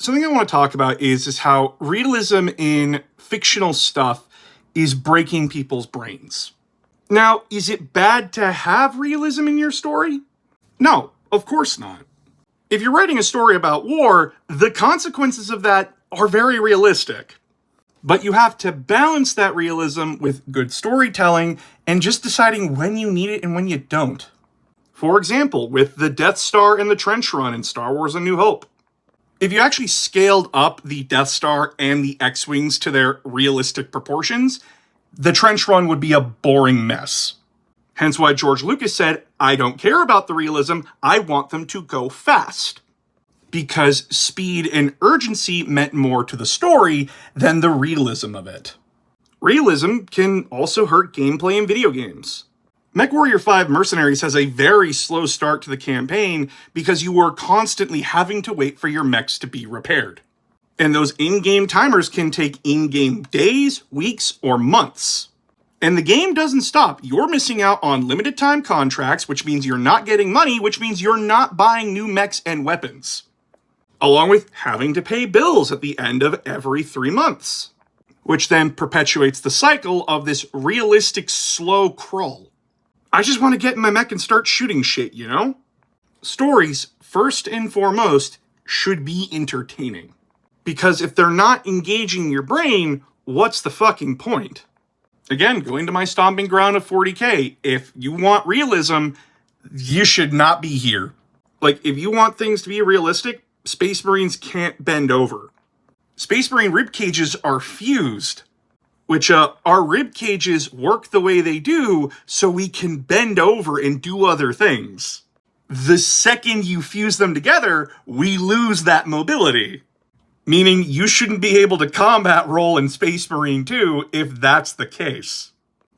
Something I want to talk about is how realism in fictional stuff is breaking people's brains. Now, is it bad to have realism in your story? No, of course not. If you're writing a story about war, the consequences of that are very realistic. But you have to balance that realism with good storytelling and just deciding when you need it and when you don't. For example, with the Death Star and the Trench Run in Star Wars A New Hope. If you actually scaled up the Death Star and the X-Wings to their realistic proportions, the Trench Run would be a boring mess. Hence why George Lucas said, I don't care about the realism, I want them to go fast. Because speed and urgency meant more to the story than the realism of it. Realism can also hurt gameplay in video games. MechWarrior 5 Mercenaries has a very slow start to the campaign because you are constantly having to wait for your mechs to be repaired. And those in-game timers can take in-game days, weeks, or months. And the game doesn't stop. You're missing out on limited time contracts, which means you're not getting money, which means you're not buying new mechs and weapons. Along with having to pay bills at the end of every 3 months. Which then perpetuates the cycle of this realistic slow crawl. I just want to get in my mech and start shooting shit, you know? Stories, first and foremost, should be entertaining. Because if they're not engaging your brain, what's the fucking point? Again, going to my stomping ground of 40k, if you want realism, you should not be here. Like, if you want things to be realistic, Space Marines can't bend over. Space Marine rib cages are fused. Which, our rib cages work the way they do so we can bend over and do other things. The second you fuse them together, we lose that mobility. Meaning you shouldn't be able to combat roll in Space Marine 2 if that's the case.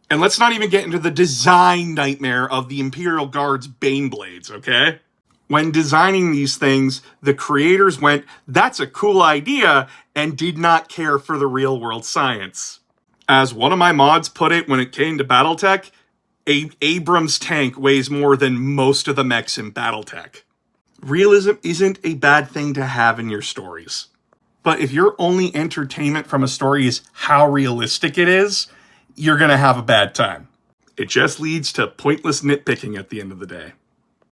And let's not even get into the design nightmare of the Imperial Guard's Baneblades, okay? When designing these things, the creators went, that's a cool idea, and did not care for the real-world science. As one of my mods put it when it came to Battletech, Abrams tank weighs more than most of the mechs in Battletech. Realism isn't a bad thing to have in your stories. But if your only entertainment from a story is how realistic it is, you're going to have a bad time. It just leads to pointless nitpicking at the end of the day.